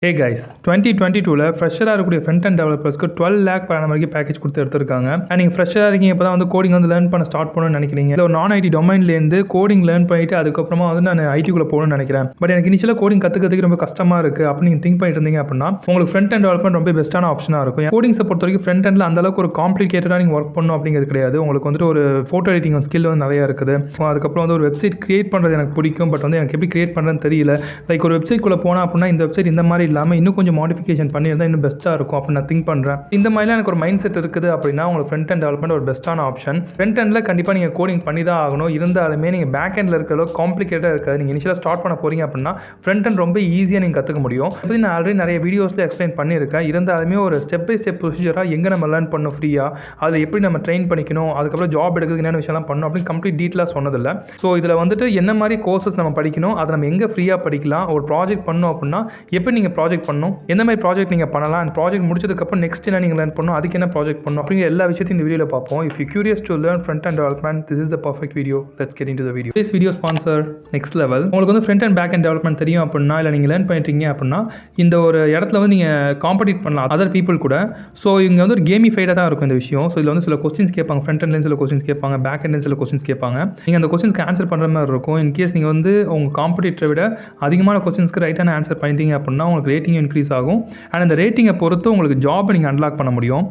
Hey guys, 2022ல ஃப்ரெஷராக இருக்கக்கூடிய ஃப்ரண்ட் அண்ட் டெவலப்பர்ஸ்க்கு 12 lakh per annum வரைக்கும் பேக்கேஜ் கொடுத்து எடுத்திருக்காங்க. அண்ட் நீங்கள் ஃப்ரெஷராக இருக்கீங்க, இப்போ தான் வந்து கோடிங் வந்து லேர்ன் பண்ண ஸ்டார்ட் பண்ணணும்னு நினைக்கிறீங்க. இல்லை ஒரு நான் ஐடி டொமைன்லேருந்து கோடிங் லேர்ன் பண்ணிட்டு அதுக்கப்புறமா வந்து நான் ஐடிக்குள்ளே போகணும்னு நினைக்கிறேன். பட் எனக்கு இனிஷியலாக கோடிங் கற்றுக்கிறதுக்கு ரொம்ப கஷ்டமாக இருக்குது அப்படின்னு நீங்கள் திங்க் பண்ணிட்டு இருந்தீங்க அப்படின்னா உங்களுக்கு ஃப்ரண்ட் அண்ட் டெவலப்மெண்ட் ரொம்ப பெஸ்ட்டான ஆப்ஷனாக இருக்கும். கோடிங்ஸை பொறுத்த வரைக்கும் ஃப்ரண்ட் அண்டில் அந்தளவுக்கு ஒரு காம்ப்ளிகேட்டடாக நீங்கள் ஒர்க் பண்ணணும் அப்படிங்கிறது கிடையாது. உங்களுக்கு வந்துட்டு ஒரு ஃபோட்டோ எடிட்டிங் ஸ்கில் வந்து நிறையா இருக்குது. அதுக்கப்புறம் வந்து ஒரு வெப்சைட் கிரியேட் பண்ணுறது எனக்கு பிடிக்கும். பட் வந்து எனக்கு எப்படி கிரியேட் பண்ணுறதுன்னு தெரியல. லைக் ஒரு வெப்சைட்குள்ளே போனால் அப்படின்னா இந்த வெப்சைட் இந்த மாதிரி இல்லாமல் இன்னும் கொஞ்சம் மாடிஃபிகேஷன் பண்ணியிருந்தால் இன்னும் பெஸ்ட்டாக இருக்கும் அப்படின்னு நான் திங்க் பண்ணுறேன். இந்த மாதிரிலாம் எனக்கு ஒரு மைண்ட் செட் இருக்குது அப்படின்னா உங்களுக்கு ஃப்ரண்ட் அண்ட் டெவலப்மெண்ட் ஒரு பெஸ்ட்டான ஆப்ஷன். ஃப்ரண்ட் அண்டில் கண்டிப்பாக நீங்கள் கோடிங் பண்ணி தான் ஆகணும். இருந்தாலுமே நீங்கள் பேக் எண்டில் இருக்கிற காம்ப்ளிகேட்டாக இருக்காது. நீங்கள் இனிஷியலாக ஸ்டார்ட் பண்ண போகிறீங்க அப்படின்னா ஃப்ரண்ட் அண்ட் ரொம்ப ஈஸியாக நீங்கள் கற்றுக்க முடியும். அப்படி நான் ஆல்ரெடி நிறைய வீடியோஸில் எக்ஸ்பிளைன் பண்ணியிருக்கேன். இருந்தாலுமே ஒரு ஸ்டெப் பை ஸ்டெப் ப்ரொசீஜராக எங்கே நம்ம லேர்ன் பண்ணணும் ஃப்ரீயாக, அதில் எப்படி நம்ம ட்ரெயின் பண்ணிக்கணும், அதுக்கப்புறம் ஜாப் எடுக்கிறதுக்கு என்னென்ன விஷயம்லாம் பண்ணணும் அப்படின்னு கம்ப்ளீட் டீட்டெயிலாக சொன்னதில்லை. ஸோ இதில் வந்துட்டு என்ன மாதிரி கோர்சஸ் நம்ம படிக்கணும், அதை நம்ம எங்கே ஃப்ரீயாக படிக்கலாம், ஒரு ப்ராஜெக்ட் பண்ணணும் அப்படின்னா எப்படி நீங்கள் ப்ராஜெக்ட் பண்ணணும், எந்த மாதிரி ப்ராஜெக்ட் நீங்கள் பண்ணலாம், அந்த ப்ராஜெக்ட் முடிச்சதுக்கப்புறம் நெக்ஸ்ட் என்ன நீங்கள் லேர்ன் பண்ணணும், அதுக்கு என்ன ப்ராஜெக்ட் பண்ணணும் அப்படிங்கிற எல்லா விஷயத்தையும் இந்த வீடியோவில் பார்ப்போம். If you curious to learn front end development, this is the perfect video. Let's get into the video. This video sponsor next level. உங்களுக்கு வந்து front and back end development தெரியும் அப்படின்னா, இல்லை நீங்கள் லேர்ன் பண்ணிட்டீங்க அப்படின்னா இந்த ஒரு இடத்துல வந்து நீங்கள் காம்படிட் பண்ணலாம் அதர் பீப்புள் கூட. ஸோ இங்கே வந்து ஒரு கேமிஃபைடாக தான் இருக்கும் இந்த விஷயம். ஸோ இதில் வந்து சில கொஸ்டின்ஸ் கேட்பாங்க, ஃப்ரண்ட் எண்ட்லேருந்து சில கொஸ்டின்ஸ் கேட்பாங்க, பேக் எண்ட்லேருந்து சில கொஸ்டின்ஸ் கேட்பாங்க. நீங்கள் அந்த கொஸ்டின்ஸ்க்கு ஆன்சர் பண்ணுற மாதிரி இருக்கும். இன்கேஸ் நீங்கள் வந்து உங்கள் காம்படிட்டரை விட அதிகமான கொஸ்டின்ஸ்க்கு ரைட்டான ஆன்சர் பண்ணிட்டீங்க அப்படின்னா உங்களுக்கு ரேட்டிங் இன்க்ரீஸ் ஆகும். அண்ட் அந்த ரேட்டிங்கை பொறுத்து உங்களுக்கு ஜாப் நீங்கள் அன்லாக் பண்ண முடியும்.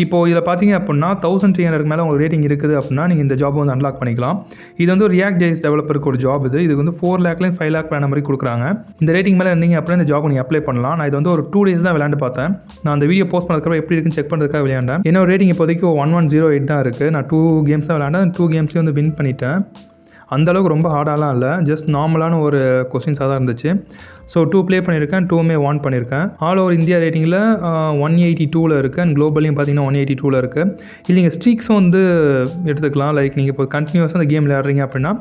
இப்போது இதில் பார்த்தீங்க அப்படின்னா 1300 மேலே உங்களுக்கு ரேட்டிங் இருக்குது அப்படின்னா நீங்கள் இந்த ஜாப் வந்து அன்லாக் பண்ணிக்கலாம். இது வந்து ஒரு ரியாக்ட் ஜேஎஸ் டெவலப்பருக்கு ஒரு ஜாப். இது வந்து 4 lakhலேருந்து 5 lakh per மாதிரி கொடுக்குறாங்க. இந்த ரேட்டிங் மேலே இருந்தீங்க அப்படின்னா இந்த ஜாப் நீங்கள் அப்ளை பண்ணலாம். நான் இது வந்து ஒரு 2 days தான் விளையாண்டு பார்த்தேன். நான் அந்த வீடியோ போஸ்ட் பண்ணதுக்கப்புறம் எப்படி இருக்குன்னு செக் பண்ணுறதுக்காக விளையாண்டேன். என்னோட ரேட்டிங் இப்போதைக்கு 1108 தான் இருக்குது. நான் 2 games தான் விளையாண்டேன். 2 gamesலேயும் வந்து வின் பண்ணிட்டேன். அந்தளவுக்கு ரொம்ப ஹார்டாலாம் இல்லை, ஜஸ்ட் நார்மலான ஒரு கொஸ்டின்ஸாக தான் இருந்துச்சு. ஸோ 2 ப்ளே பண்ணியிருக்கேன், 2மே வான் பண்ணியிருக்கேன். ஆல் ஓவர் இந்தியா ரேட்டிங்கில் 182ல் இருக்குது. அண்ட் குளோபலையும் பார்த்தீங்கன்னா 182ல் இருக்குது. இல்லை நீங்கள் ஸ்ட்ரீக்ஸும் வந்து எடுத்துக்கலாம். லைக் நீங்கள் இப்போ கண்டினியூஸாக அந்த கேம் விளையாடுறீங்க அப்படின்னா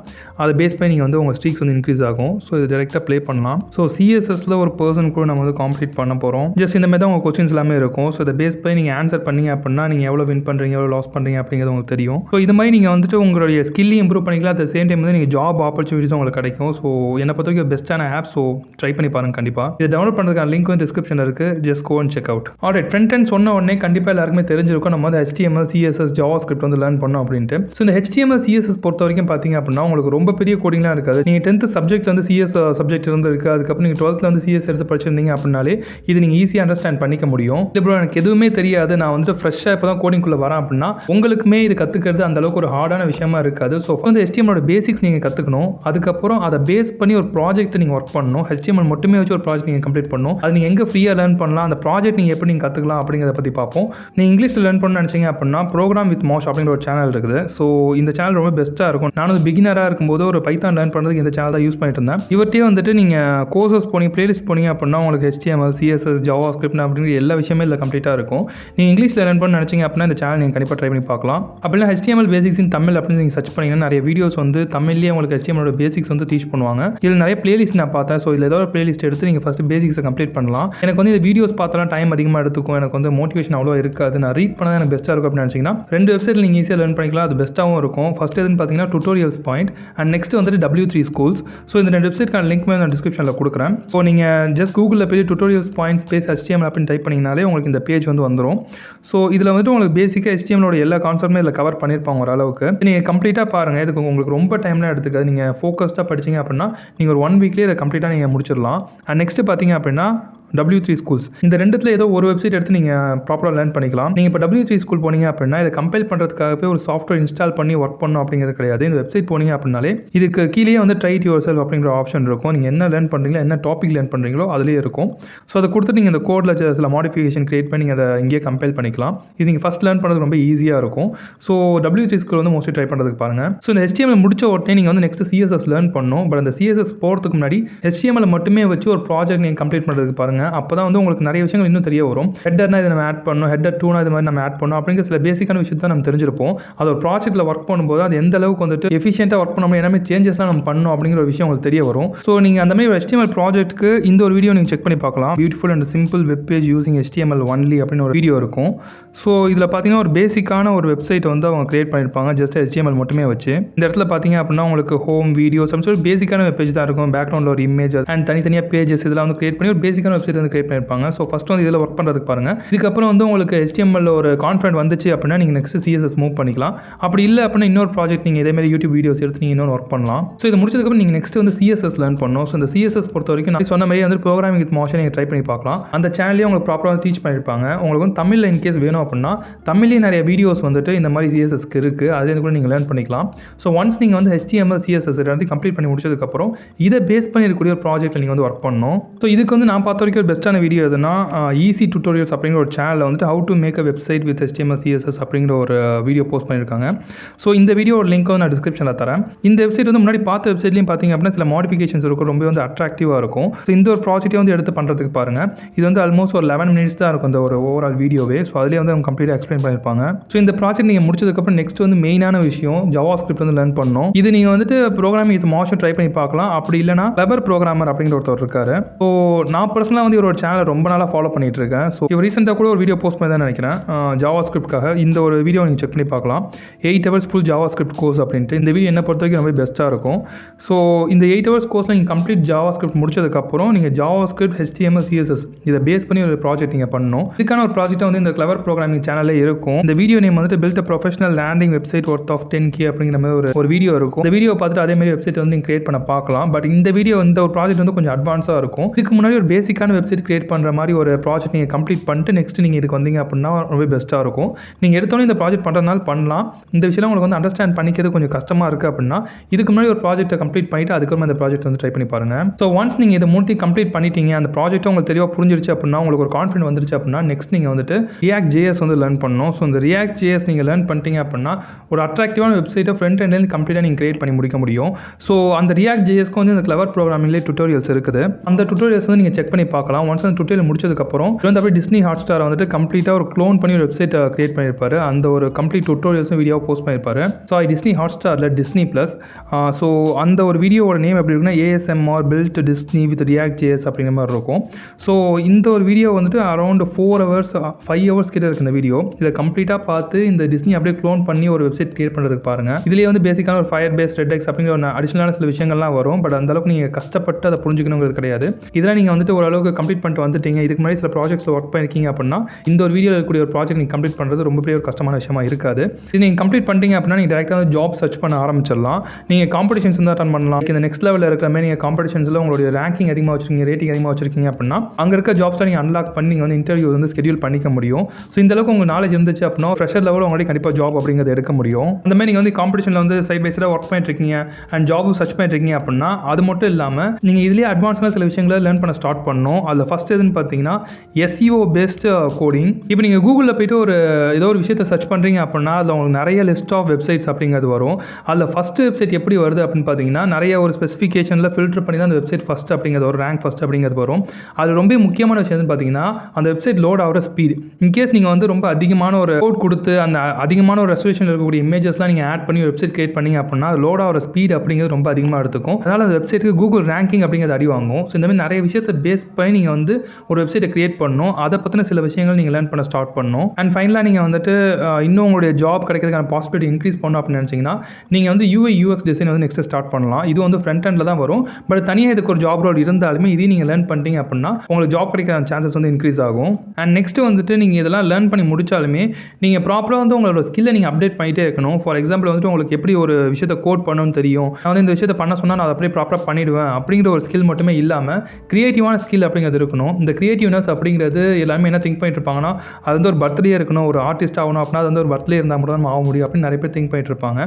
அதை பேஸ் பண்ணி நீங்கள் வந்து உங்கள் ஸ்ட்ரீக்ஸ் வந்து இன்க்ரீஸ் ஆகும். ஸோ இது டேரெக்டாக ப்ளே பண்ணலாம். ஸோ சிஎஸ்எஸில் ஒரு பர்சன் கூட நம்ம வந்து காம்ப்ளீட் பண்ண போகிறோம். ஜஸ்ட் இந்த மாதிரி தான் உங்கள் கொஸ்டின்ஸ் எல்லாமே இருக்கும். ஸோ இதை பேஸ் பண்ணி நீங்கள் ஆன்சர் பண்ணீங்க அப்படின்னா நீங்கள் எவ்வளோ வின் பண்ணுறீங்க, எவ்வளோ லாஸ் பண்ணுறீங்க அப்படிங்கிறது உங்களுக்கு தெரியும். ஸோ இது மாதிரி நீங்கள் வந்துட்டு உங்களுடைய ஸ்கில்லையும் இம்ப்ரூவ் பண்ணிக்கலாம். அட் த சேம் டைம் வந்து நீங்கள் ஜாப் ஆப்பர்ச்சுனிட்டிஸும் உங்களுக்கு கிடைக்கும். ஸோ என்னை பொறுத்த வரைக்கும் பெஸ்ட்டான ஆப். ஸோ ட்ரை பண்ணி பாருங்க. கண்டிப்பாக இதை டவுன்லோட் பண்ணுறதுக்கான லிங்க் வந்து டிஸ்கிரிப்ஷனில் இருக்குது. Just go and check out. Alright, front end சொன்ன உடனே கண்டிப்பாக எல்லாருக்குமே தெரிஞ்சிருக்கும் நம்ம வந்து HTML, CSS, JavaScript வந்து லேர்ன் பண்ணோம் அப்படின்ட்டு. ஸோ இந்த HTML, CSS பொறுத்த வரைக்கும் பார்த்தீங்க அப்படின்னா உங்களுக்கு ரொம்ப பெரிய கோடிங்லாம் இருக்காது. நீங்கள் 10th சப்ஜெக்ட் வந்து CS சப்ஜெக்ட் இருந்திருக்கு, அதுக்கப்புறம் நீங்கள் 12th வந்து CS எடுத்து படிச்சிருந்தீங்க அப்படின்னாலே இது நீங்கள் ஈஸியாக அண்டர்ஸ்டாண்ட் பண்ணிக்க முடியும். இல்லை ப்ரோ எனக்கு எதுவுமே தெரியாது, நான் வந்து ஃப்ரெஷ்ஷாக இப்போ தான் கோடிங்குள்ளே வரேன் அப்படின்னா உங்களுக்குமே இது கற்றுக்கிறது அந்தளவுக்கு ஒரு ஹார்டான விஷயமா இருக்காது. ஸோ வந்து HTML பேசிக்ஸ் நீங்கள் கற்றுக்கணும். அதுக்கப்புறம் அதை பேஸ் பண்ணி ஒரு ப்ராஜெக்ட் நீங்கள் ஒர்க் பண்ணணும். HTML மட்டுமே வச்சு ஒரு ப்ராஜெக்ட் நீங்கள் கம்ப்ளீட் பண்ணணும். அது நீங்கள் எங்கே ஃப்ரீயாக லேர்ன் பண்ணலாம், அந்த ப்ராஜெக்ட் நீங்கள் எப்படி நீங்கள் கற்றுக்கலாம் அப்படிங்கிறத பற்றி பார்ப்போம். நீங்கள் இங்கிலீஷில் லேர்ன் பண்ணணும்னு நினச்சிங்க அப்படின்னா ப்ரோக்ராம் வித் மோஷ் அப்படிங்கிற ஒரு சேனல் இருக்குது. ஸோ இந்த சேனல் ரொம்ப பெஸ்ட்டாக இருக்கும். நான் வந்து பிகினராக இருக்கும்போது ஒரு பைத்தான் லேர்ன் பண்ணுறதுக்கு இந்த சேனல் தான் யூஸ் பண்ணிட்டு இருந்தேன். இவர்கிட்டே வந்துட்டு நீங்கள் கோர்சஸ் போனீங்க, பிளேலிஸ்ட் போனீங்க அப்படின்னா உங்களுக்கு HTML, CSS, JavaScript அப்படிங்கிற எல்லா விஷயமே இதில் கம்ப்ளீட்டாக இருக்கும். நீங்கள் இங்கிலீஷில் லேர்ன் பண்ண நினச்சிங்க அப்படின்னா இந்த சேனல் நீங்கள் கண்டிப்பாக ட்ரை பண்ணி பார்க்கலாம். அப்படின்னா HTML பேசிக்ஸ் இன் தமிழ் அப்படின்னு நீங்கள் சர்ச் பண்ணிங்கன்னா நிறைய வீடியோஸ் வந்து தமிழ்லேயே உங்களுக்கு HTML பேசிக்ஸ் வந்து டீச் பண்ணுவாங்க. இதில் நிறைய பிளேலிஸ்ட் நான் பார்த்தேன். ஸோ இதில் ஏதோ ஒரு பிளேலிஸ்ட் எடுத்து நீங்கள் ஃபஸ்ட்டு பேசிக்ஸை கம்ப்ளீட் பண்ணலாம். எனக்கு வந்து இந்த வீடியோஸ் பார்த்தாலும் டைம் அதிகமாக எடுத்துக்கும். எனக்கு வந்து மோட்டிவேஷன் அவ்வளோ இருக்காது. நான் ரீட் பண்ணால் எனக்கு பெஸ்ட்டாக இருக்கும் அப்படின்னு நினச்சிங்கன்னா 2 வெப்சைட்டில் நீங்கள் ஈஸியாக லேர்ன் பண்ணிக்கலாம். அது பெஸ்ட்டாகவும் இருக்கும். ஃபஸ்ட் எதுன்னு பார்த்தீங்கன்னா டுட்டோரியல்ஸ் பாயிண்ட் அண்ட் நெக்ஸ்ட் வந்துட்டு W3 Schools. ஸோ இந்த 2 வெப்சைட்க்கான லிங்க் நான் டிஸ்கிரிப்ஷனில் கொடுக்குறேன். ஸோ நீங்கள் ஜஸ்ட் கூகுளில் போய் டுட்டோரியல்ஸ் பாயிண்ட் ஸ்பேஸ் HTML அப்படின்னு டைப் பண்ணிங்கனாலே உங்களுக்கு இந்த பேஜ் வந்து வந்துடும். ஸோ இதில் வந்துட்டு உங்களுக்கு பேசிக்காக HTMLோட எல்லா கான்செப்ட்டுமே இதில் கவர் பண்ணியிருப்பாங்க ஓரளவுக்கு. நீங்கள் கம்ப்ளீட்டாக பாருங்கள். இதுக்கு உங்களுக்கு ரொம்ப டைம்லாம் எடுத்துக்காது. நீங்கள் ஃபோக்கஸ்டாக படிச்சிங்க அப்படின்னா நீங்கள் ஒரு 1 வீக்லேயே இதை கம்ப்ளீட்டாக நீங்கள் முடிச்சிடலாம். அண்ட் நெக்ஸ்ட்டு பார்த்தீங்க அப்படின்னா W3 Schools. இந்த ரெண்டுத்தில் ஏதோ ஒரு வெப்சைட் எடுத்து நீங்கள் ப்ராப்பராக லேர்ன் பண்ணிக்கலாம். நீங்கள் இப்போ W3 School போனீங்க அப்படின்னா இதை கம்பைல் பண்ணுறதுக்காகவே ஒரு சாஃப்ட்வேர் இன்ஸ்டால் பண்ணி ஒர்க் பண்ணணும் அப்படிங்கிறது கிடையாது. இந்த வெப்சைட் போனீங்க அப்படின்னாலே இதுக்கு கீழே வந்து ட்ரை இட் யுவர் செல்ஃப் அப்படிங்கிற ஆப்ஷன் இருக்கும். நீங்கள் என்ன லேர்ன் பண்ணுறீங்களோ, என்ன டாபிக் லேர்ன் பண்ணுறீங்களோ அதிலே இருக்கும். ஸோ அதை கொடுத்து நீங்கள் இந்த கோடில் சில மாடிஃபிகேஷன் கிரியேட் பண்ணி நீங்கள் அதை இங்கேயே கம்பைல் பண்ணிக்கலாம். இது நீங்கள் ஃபஸ்ட் லேர்ன் பண்ணுறது ரொம்ப ஈஸியாக இருக்கும். ஸோ W3 School வந்து மோஸ்ட்லி ட்ரை பண்ணுறதுக்கு பாருங்கள். ஸோ இந்த HTML முடிச்ச உடனே நீங்கள் வந்து நெக்ஸ்ட் CSS லேர்ன் பண்ணணும். பட் அந்த CSS போகிறதுக்கு முன்னாடி HTML மட்டுமே வச்சு ஒரு ப்ராஜெக்ட் நீங்கள் கம்ப்ளீட் பண்ணுறதுக்கு பாருங்கள். அப்போ தான் வந்து உங்களுக்கு நிறைய விஷயங்கள் இன்னும் தெரிய வரும். ஹெட்டர்னா இதை நம்ம ஆட் பண்ணணும், ஹெட்டர் 2னா இது மாதிரி நம்ம ஆட் பண்ணணும் அப்படிங்கிற சில பேசிக்கான விஷயத்தை நம்ம தெரிஞ்சிருப்போம். அது ஒரு ப்ராஜெக்ட்டில் ஒர்க் பண்ணும்போது அது எந்த அளவுக்கு வந்துட்டு எஃபிஷியன்ட்டாக ஒர்க் பண்ணணும், எல்லாமே சேஞ்சஸ்லாம் நம்ம பண்ணணும் அப்படிங்கிற ஒரு விஷயம் உங்களுக்கு தெரிய வரும். ஸோ நீங்கள் அந்த மாதிரி ஒரு HTML ப்ராஜெக்ட்டுக்கு இந்த ஒரு வீடியோ நீங்கள் செக் பண்ணி பார்க்கலாம். Beautiful and simple web page using HTML only அப்படின்னு ஒரு வீடியோ இருக்கும். ஸோ இதில் பார்த்தீங்கன்னா ஒரு பேசிக்கான ஒரு வெப்சைட் வந்து அவங்க கிரியேட் பண்ணியிருப்பாங்க ஜஸ்ட் HTML மட்டுமே வச்சு. இந்த இடத்துல பார்த்தீங்க அப்படின்னா உங்களுக்கு ஹோம், வீடியோஸ் அப்படின்னு சொல்லி பேசிக்கான வெப் பேஜ் தான் இருக்கும். பேக்ரவுண்டில் ஒரு இமேஜ் அண்ட் தனித்தனியாக பேஜஸ் இதெல்லாம் வந்து கிரியேட் பண்ணி ஒரு பேசிக்கான வெப்சைட் வெப்சைட் வந்து கிரியேட் பண்ணியிருப்பாங்க. ஸோ ஃபஸ்ட் வந்து இதில் ஒர்க் பண்ணுறதுக்கு பாருங்கள். இதுக்கப்புறம் வந்து உங்களுக்கு HTML ஒரு கான்ஃபிடென்ட் வந்துச்சு அப்படின்னா நீங்கள் நெக்ஸ்ட் CSS மூவ் பண்ணிக்கலாம். அப்படி இல்லை அப்படின்னா இன்னொரு ப்ராஜெக்ட் நீங்கள் இதேமாதிரி யூடியூப் வீடியோஸ் எடுத்து நீங்கள் இன்னொரு ஒர்க் பண்ணலாம். ஸோ இது முடிச்சதுக்கப்புறம் நீங்கள் நெக்ஸ்ட் வந்து CSS லேர்ன் பண்ணணும். ஸோ இந்த CSS பொறுத்த வரைக்கும் நான் சொன்ன மாதிரி வந்து ப்ரோக்ராமிங் வித் மோஷன் நீங்கள் ட்ரை பண்ணி பார்க்கலாம். அந்த சேனல்லேயே உங்களுக்கு ப்ராப்பராக டீச் பண்ணியிருப்பாங்க. உங்களுக்கு வந்து தமிழில் இன்கேஸ் வேணும் அப்படின்னா தமிழ்லேயே நிறைய வீடியோஸ் வந்துட்டு இந்த மாதிரி CSSக்கு இருக்குது. அது கூட நீங்கள் லேர்ன் பண்ணிக்கலாம். ஸோ ஒன்ஸ் நீங்கள் வந்து HTML CSS ரெண்டு கம்ப்ளீட் பண்ணி முடிச்சதுக்கப்புறம் இதை பேஸ் பண்ணி இருக்கக்கூடிய ஒரு ப்ராஜெக்ட்டில் நீங்கள் வந்து ஒர்க் பண்ணணும். ஸோ இதுக்கு வந்து நான் பார்த்த வரைக்கும் ஒரு பெஸ்ட்டான வீடியோ எதுனா ஈஸி டுட்டோரியல்ஸ் அப்படிங்கிற ஒரு சேனலில் வந்துட்டு how to make a website with HTML CSS அப்படிங்கிற ஒரு வீடியோ போஸ்ட் பண்ணியிருக்காங்க. ஸோ இந்த வீடியோட லிங்க் வந்து நான் டிஸ்கிரிப்ஷனில் தரேன். இந்த வெப்சைட் வந்து முன்னாடி பார்த்த வெப்சைட்லையும் பார்த்தீங்க அப்படின்னா சில மாடிஃபிகேஷன்ஸ் இருக்கும், ரொம்ப வந்து அட்ராக்டிவாக இருக்கும். ஸோ இந்த ஒரு ப்ராஜெக்ட்டை வந்து எடுத்து பண்ணுறதுக்கு பாருங்கள். இது வந்து ஆல்மோஸ்ட் ஒரு 11 மினிட்ஸ் தான் இருக்கும் இந்த ஒரு ஓவரால் வீடியோவே. ஸோ அதிலே வந்து அவங்க கம்ப்ளீட்டாக எக்ஸ்பிளைன் பண்ணியிருப்பாங்க. ஸோ இந்த ப்ராஜெக்ட் நீங்கள் முடிச்சதுக்கப்புறம் நெக்ஸ்ட் வந்து மெயினான விஷயம் JavaScript வந்து லேர்ன் பண்ணணும். இது நீங்கள் வந்துட்டு ப்ரோக்ராமிங் வித் மோஷன் ட்ரை பண்ணி பார்க்கலாம். அப்படி இல்லைனா கிளவர் ப்ரோக்ராமர் அப்படிங்கிற ஒருத்தர் இருக்காரு. ஸோ நான் பர்சனலாக வந்து இவரோட சேனலை ரொம்ப நாளாக ஃபாலோ பண்ணிட்டு இருக்கேன். ஸோ இவர் ரீசெண்டாக கூட ஒரு வீடியோ போஸ்ட் பண்ணி தான் நினைக்கிறேன் JavaScriptக்காக. இந்த ஒரு வீடியோ நீங்கள் செக் பண்ணி பார்க்கலாம். 8 hours ஃபுல் JavaScript கோர்ஸ் அப்படின்ட்டு. இந்த வீடியோ என்ன பொறுத்த வரைக்கும் ரொம்ப பெஸ்ட்டாக இருக்கும். ஸோ இந்த 8 hours கோர்ஸில் நீங்கள் கம்ப்ளீட் JavaScript முடிச்சதுக்கப்புறம் நீங்கள் JavaScript HTML CSS இதை பேஸ் பண்ணி ஒரு ப்ராஜெக்ட் நீங்கள் பண்ணணும். இதுக்கான ஒரு ப்ராஜெக்ட் வந்து இந்த கிளவர் ப்ரோக்ராமிங் சேனலே இருக்கும். இந்த வீடியோ நேம் வந்துட்டு build a professional landing website worth of 10K அப்படிங்கிற மாதிரி ஒரு வீடியோ இருக்கும். இந்த வீடியோ பார்த்துட்டு அதே மாதிரி வெப்சைட் வந்து நீங்கள் கிரியேட் பண்ண பார்க்கலாம். பட் இந்த வீடியோ இந்த ஒரு ப்ராஜெக்ட் வந்து கொஞ்சம் அட்வான்ஸாக இருக்கும். இதுக்கு முன்னாடி ஒரு பேசிக்கான வெப்சைட் கிரியேட் பண்ணுற மாதிரி ஒரு ப்ராஜெக்ட் நீங்கள் கம்ப்ளீட் பண்ணிட்டு நெக்ஸ்ட் நீங்கள் இதுக்கு வந்தீங்க அப்படின்னா ரொம்ப பெஸ்ட்டாக இருக்கும். நீங்கள் எடுத்தோன்னே இந்த ப்ராஜெக்ட் பண்ணுறதுனால பண்ணலாம். இந்த விஷயம் உங்களுக்கு வந்து அண்டர்ஸ்டாண்ட் பண்ணிக்கிறது கொஞ்சம் கஷ்டமாக இருக்குது அப்படின்னா இதுக்கு முன்னாடி ஒரு ப்ராஜெக்ட்டை கம்ப்ளீட் பண்ணிட்டு அதுக்கப்புறம் அந்த ப்ராஜெக்ட் வந்து ட்ரை பண்ணி பாருங்கள். ஸோ ஒன்ஸ் நீங்கள் இதை மூட்டி கம்ப்ளீட் பண்ணிட்டீங்க, அந்த ப்ராஜெக்ட் உங்களுக்கு தெளிவாக புரிஞ்சிருச்சு அப்படின்னா, உங்களுக்கு ஒரு கான்ஃபிடன்ட் வந்துருச்சு அப்படின்னா நெக்ஸ்ட் நீங்கள் வந்துட்டு React.js வந்து லேர்ன் பண்ணணும். ஸோ இந்த React.js நீங்கள் லேர்ன் பண்ணிட்டீங்க அப்படின்னா ஒரு அட்ராக்டிவான வெப்சைட்டை ஃப்ரண்ட் எண்ட்லேருந்து கம்ப்ளீட்டாக நீங்கள் கிரியேட் பண்ணி முடிக்க முடியும். ஸோ அந்த React.jsக்கு வந்து இந்த கிளவர் ப்ரோக்ராமிங்லேயே டுட்டோரியல்ஸ் இருக்குது. அந்த டுட்டோரியல்ஸ் வந்து நீங்கள் செக் பண்ணி பார்க்கலாம். ஒன்ஸ் அந்த டுட்டோரியல் முடிச்சதுக்கப்புறம் இது வந்து அப்படியே டிஸ்னி ஹாட்ஸ்டாரை வந்துட்டு கம்ப்ளீட்டாக ஒரு க்ளோன் பண்ணி ஒரு வெப்சைட் கிரியேட் பண்ணியிருப்பாரு. அந்த ஒரு கம்ப்ளீட் டுட்டோரியல்ஸும் வீடியோவை போஸ்ட் பண்ணியிருப்பாரு. ஸோ டிஸ்னி ஹாட்ஸ்டாரில் Disney+. ஸோ அந்த ஒரு வீடியோவோட நேம் எப்படி இருக்குன்னா ASMR built Disney with React.js அப்படிங்கிற மாதிரி இருக்கும். ஸோ இந்த ஒரு வீடியோ வந்துட்டு அரௌண்ட் 4 hours 5 hours கிட்ட இருக்குது இந்த வீடியோ. இதை கம்ப்ளீட்டாக பார்த்து இந்த டிஸ்னி அப்படியே க்ளோன் பண்ணி ஒரு வெப்சைட் கிரியேட் பண்ணுறதுக்கு பாருங்கள். இதுலேயே வந்து பேசிக்கான ஒரு Firebase Redux அப்படிங்கிற ஒரு அடிஷனலான சில விஷயங்கள்லாம் வரும். பட் அந்தளவுக்கு நீங்கள் கஷ்டப்பட்டு அதை புரிஞ்சுக்கணுங்கிறது கிடையாது. இதெல்லாம் நீங்கள் வந்துட்டு ஓரளவுக்கு கம்ப்ளீட் பண்ணிட்டு வந்துட்டீங்க, இதுக்கு முன்னாடி சில ப்ராஜெக்ட்ஸில் ஒர்க் பண்ணியிருக்கீங்க அப்படின்னா இந்த ஒரு வீடியோவில் இருக்கக்கூடிய ஒரு ப்ராஜெக்ட் நீங்கள் கம்ப்ளீட் பண்ணுறது ரொம்ப பெரிய ஒரு கஷ்டமான விஷயமா இருக்காது. இது நீங்கள் கம்ப்ளீட் பண்ணிட்டீங்க அப்படின்னா நீங்கள் டேரெக்டாக வந்து ஜாப் சர்ச் பண்ண ஆரம்பிச்சிடலாம். நீங்கள் காம்படிஷன்ஸ் வந்து அட்டன் பண்ணலாம். இந்த நெக்ஸ்ட் லெவலில் இருக்கிற மாதிரி நீங்கள் காம்படிஷன்ஸில் உங்களுடைய ரேங்கிங் அதிகமாக வச்சிருக்கீங்க, ரேட்டிங் அதிகமாக வச்சிருக்கீங்க அப்படின்னா அங்கே இருக்க ஜாப்ஸை நீங்கள் அன்லாக் பண்ணி நீங்கள் வந்து இன்டர்வியூ வந்து ஸ்கெடியூல் பண்ணிக்க முடியும். ஸோ இந்த அளவுக்கு உங்களுக்கு நாலேஜ் இருந்துச்சு அப்படின்னா ஃப்ரெஷர் லெவலில் உங்களுக்கு கண்டிப்பாக ஜாப் அப்படிங்கிறது எடுக்க முடியும். அந்த மாதிரி நீங்கள் வந்து காம்படிஷனில் வந்து சைட் பை சைடாக ஒர்க் பண்ணிட்டு இருக்கீங்க அண்ட் ஜாபும் சர்ச் பண்ணிட்டு இருக்கீங்க அப்படின்னா அது மட்டும் இல்லாமல் நீங்கள் இதுலேயே அட்வான்ஸான சில விஷயங்களை லேர்ன் பண்ண ஸ்டார்ட் பண்ணணும். அதில் ஃபஸ்ட் எதுன்னு பார்த்தீங்கன்னா SEO பேஸ்ட் கோடிங். இப்போ நீங்கள் கூகுளில் போய்ட்டு ஏதோ ஒரு விஷயத்தை சர்ச் பண்ணுறீங்க அப்படின்னா அதில் உங்களுக்கு நிறைய லிஸ்ட் ஆஃப் வெப்சைட்ஸ் அப்படிங்கிறது வரும். அதில் ஃபஸ்ட்டு வெப்சைட் எப்படி வருது அப்படின்னு பார்த்தீங்கன்னா நிறைய ஒரு ஸ்பெசிஃபிகேஷனில் ஃபில்டர் பண்ணி தான் அந்த வெப்சைட் ஃபஸ்ட் அப்படிங்கிறது ஒரு ரேங்க் ஃபஸ்ட் அப்படிங்கிறது வரும். அது ரொம்ப முக்கியமான விஷயம் எதுன்னு பார்த்தீங்கன்னா அந்த வெப்சைட் லோட் ஆகிற ஸ்பீட். இன்கேஸ் நீங்கள் வந்து ரொம்ப அதிகமான ஒரு கோட் கொடுத்து அந்த அதிகமான ஒரு ரெசல்யூஷன் இருக்கக்கூடிய இமேஜஸ்லாம் நீங்கள் ஆட் பண்ணி ஒரு வெப்சைட் கிரியேட் பண்ணீங்க அப்படின்னா அது லோட் ஆகிற ஸ்பீட் அப்படிங்கிறது ரொம்ப அதிகமாக எடுத்துக்கும். அதனால் அந்த வெப்சைட்டுக்கு கூகுள் ரேங்கிங் அப்படிங்கிறது அடி வாங்கும். ஸோ இந்த மாதிரி நிறைய விஷயத்தை பேஸ் பண்ணி நீங்கள் வந்து ஒரு வெப்சைட்டை கிரியேட் பண்ணணும். அதை பற்றின சில விஷயங்கள் நீங்கள் லேர்ன் பண்ண ஸ்டார்ட் பண்ணணும். அண்ட் ஃபைனலாக நீங்கள் வந்துட்டு இன்னும் உங்களுடைய ஜாப் கிடைக்கிறதுக்கான பாசிபிலிட்டி இன்க்ரீஸ் பண்ணணும் அப்படின்னு நினச்சிங்கன்னா நீங்கள் வந்து UI UX டிசைன் வந்து நெக்ஸ்ட் ஸ்டார்ட் பண்ணலாம். இது வந்து ஃப்ரண்ட் எண்டில் தான் வரும். பட் தனியாக இதுக்கு ஒரு ஜாப் ரோல் இருந்தாலுமே இதையும் நீங்கள் லேர்ன் பண்ணிட்டீங்க அப்படின்னா உங்களுக்கு ஜாப் கிடைக்கிற சான்சஸ் வந்து இன்க்ரீஸ் ஆகும். அண்ட் நெக்ஸ்ட் வந்துட்டு நீங்கள் இதெல்லாம் லேர்ன் பண்ணி முடிச்சாலுமே நீங்கள் ப்ராப்பராக வந்து உங்களோட ஸ்கில்லை நீங்கள் அப்டேட் பண்ணிகிட்டே இருக்கணும். ஃபார் எக்ஸாம்பிள் வந்துட்டு உங்களுக்கு எப்படி ஒரு விஷயத்தை கோட் பண்ணணும்னு தெரியும், நான் வந்து இந்த விஷயத்தை பண்ண சொன்னால் நான் அதை அப்படியே ப்ராப்பராக பண்ணிவிடுவேன் அப்படிங்கிற ஒரு ஸ்கில் மட்டுமே இல்லாமல் கிரியேட்டிவான ஸ்கில் அப்படிங்கிறது இருக்கணும். இந்த கிரியேட்டிவ்னஸ் அப்படிங்கிறது எல்லாருமே என்ன திங்க் பண்ணிட்டு இருப்பாங்கன்னா அது வந்து ஒரு பர்த்டே இருக்கணும், ஒரு ஆர்டிஸ்ட் ஆகணும் அப்படின்னா அது வந்து ஒரு பர்த்டே இருந்தால் மட்டும் தான் ஆக முடியும் அப்படின்னு நிறைய பேர் திங்க் பண்ணிட்டு இருப்பாங்க.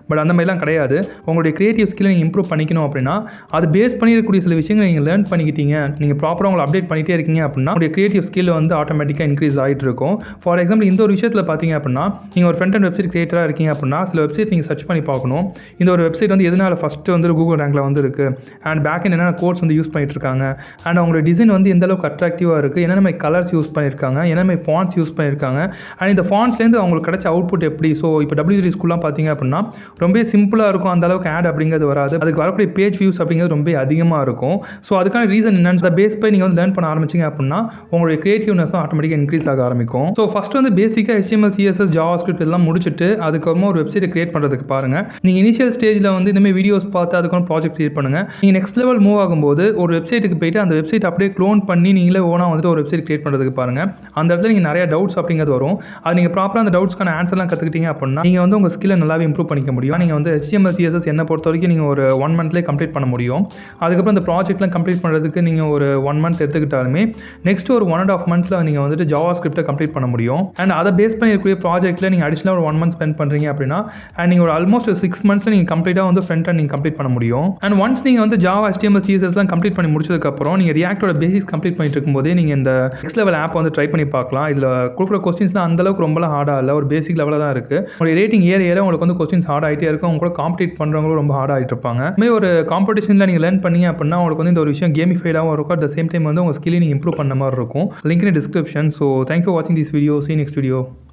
பட் அந்த மாதிரிலாம் கிடையாது. உங்களுடைய கிரியேட்டிவ் ஸ்கில்லை நீங்கள் இம்ப்ரூவ் பண்ணிக்கணும் அப்படின்னா அது பேஸ் பண்ணியிருக்கக்கூடிய சில விஷயங்களை நீங்கள் லேர்ன் பண்ணிக்கிட்டீங்க, நீங்கள் ப்ராப்பராக உங்களை அப்டேட் பண்ணிகிட்டே இருக்கீங்க அப்படின்னா உங்களுடைய கிரியேட்டிவ் ஸ்கில் வந்து ஆட்டோமேட்டிக்காக இன்க்ரீஸ் ஆகிட்டு இருக்கும். ஃபார் எக்ஸாம்பிள் இந்த ஒரு விஷயத்தில் பார்த்தீங்க அப்படின்னா நீங்கள் ஒரு ஃப்ரண்ட் அண்ட் வெப்சைட் கிரியேட்டராக இருக்கீங்க அப்படின்னா சில வெப்சைட் நீங்கள் சர்ச் பண்ணி பார்க்கணும். இந்த ஒரு வெப்சைட் வந்து எதனால் ஃபஸ்ட்டு வந்து கூகுள் ரேங்கில் வந்து இருக்குது அண்ட் பேக் எண்ட் என்னென்ன கோட்ஸ் வந்து யூஸ் பண்ணிட்டு இருக்காங்க அண்ட் அவங்களோட டிசைன் வந்து எந்த அளவுக்கு அட்ராக்டிவாக இருக்குது, என்னென்ன கலர்ஸ் யூஸ் பண்ணியிருக்காங்க, என்னென்ன ஃபாண்ட்ஸ் யூஸ் பண்ணியிருக்காங்க அண்ட் இந்த ஃபாண்ட்ஸ்லேருந்து அவங்களுக்கு கிடைச்ச அவுட்புட் எப்படி. ஸோ இப்போ W3 ஸ்கூல்லாம் பார்த்தீங்க அப்படின்னா ரொம்ப சிம்பிளாக இருக்கும், அந்த அளவுக்கு ஆட் அப்படிங்கிறது வராது, அதுக்கு வரக்கூடிய பேஜ் வியூஸ் அப்படிங்கிறது ரொம்ப அதிகமாக இருக்கும். ஸோ அதுக்கான ரீசன் என்னன்னு அதை பேஸ் பண்ணி நீங்கள் வந்து லேர்ன் பண்ண ஆரம்பிச்சிங்க அப்படின்னா உங்களுடைய கிரியேட்டிவ்னஸும் ஆட்டோமேட்டிக்காக இன்க்ரீஸ் ஆக ஆரம்பிக்கும். ஸோ ஃபஸ்ட்டு வந்து பேசிக்காக HTML CSS JavaScript எல்லாம் முடிச்சுட்டு அதுக்கப்புறமா ஒரு வெப்சைட்டை கிரியேட் பண்ணுறதுக்கு பாருங்கள். நீங்கள் இனிஷியல் ஸ்டேஜில் வந்து இந்தமாதிரி வீடியோஸ் பார்த்து அதுக்கான ப்ராஜெக்ட் கிரியேட் பண்ணுங்கள். நீங்கள் நெக்ஸ்ட் லெவல் மூவ் ஆகும்போது ஒரு வெப்சைட்டுக்கு போய்ட்டு அந்த வெப்சைட் அப்படியே க்ளோன் பண்ணி நீங்களே ஓனாக வந்துட்டு ஒரு வெப்சைட் கிரியேட் பண்ணுறதுக்கு பாருங்கள். அந்த இடத்துல நீங்கள் நிறைய டவுட்ஸ் அப்படிங்கிறது வரும். அது நீங்கள் ப்ராப்பராக அந்த டவுட்ஸ்க்கான ஆன்சர்லாம் கற்றுக்கிட்டீங்க அப்படின்னா நீங்கள் வந்து உங்கள் ஸ்கில்லை நல்லாவே இம்ப்ரூவ் பண்ணிக்க முடியும். நீங்கள் வந்து HTML CSS என்ன பொறுத்த வரைக்கும் நீங்கள் ஒரு 1 மந்த்லேயே கம்ப்ளீட் பண்ண முடியும். அதுக்கப்புறம் அந்த ப்ராஜெக்ட்லாம் கம்ப்ளீட் பண்ணுறதுக்கு நீங்கள் ஒரு 1 மந்த் எடுத்துக்கிட்டாலுமே நெக்ஸ்ட் ஒரு 1.5 மந்த்ஸில் நீங்கள் வந்துட்டு ஜாவா ஸ்கிரிப்டை கம்ப்ளீட் பண்ண முடியும். அண்ட் அதை பேஸ் பண்ணி இருக்கக்கூடிய ப்ராஜெக்ட்டில் நீங்கள் அடிஷனலாக ஒரு 1 மந்த் ஸ்பெண்ட் பண்ணுறீங்க அப்படின்னா அண்ட் நீங்கள் ஒரு ஆல்மோஸ்ட் 6 மந்த்ஸில் நீங்கள் கம்ப்ளீட்டாக வந்து ஃப்ரண்ட் அண்ட் நீங்கள் கம்ப்ளீட் பண்ண முடியும். அண்ட் ஒன்ஸ் நீங்கள் வந்து ஜாவா HTML CSSலாம் கம்ப்ளீட் பண்ணி முடிச்சதுக்கப்புறம் நீங்கள் ரியாக்டோட பேசிக்ஸ் கம்ப்ளீட் பண்ணிட்டு இருக்கும்போதே நீங்கள் இந்த நெக்ஸ்ட் லெவல் ஆப் வந்து ட்ரை பண்ணி பார்க்கலாம். இதில் கொடுக்குற கொஸ்டின்ஸ்லாம் அந்தளவுக்கு ரொம்பலாம் ஹார்டாக இல்லை, ஒரு பேசிக் லெவலில் தான் இருக்குது. உங்களுடைய ரேட்டிங் ஏற உங்களுக்கு வந்து கொஸ்டின்ஸ் ஹார்ட் ஆகிட்டே இருக்கும். அவங்க கூட காம்படிட் பண்ணுறவங்களும் ரொம்ப ஹார்ட் ஆகிட்டு இருப்பாங்க. இதுமாதிரி ஒரு காம்படிஷனில் நீங்கள் லேர்ன் பண்ணி அப்படின்னா உங்களுக்கு வந்து இந்த ஒரு விஷயம் கேமிஃபைடாகவும் இருக்கும். அட் த சேம் டைம் வந்து உங்கள் ஸ்கில்லை நீங்கள் இம்ப்ரூவ் பண்ண மாதிரி இருக்கும். Link in description. So thank you for வாட்சிங் this video. See you next video.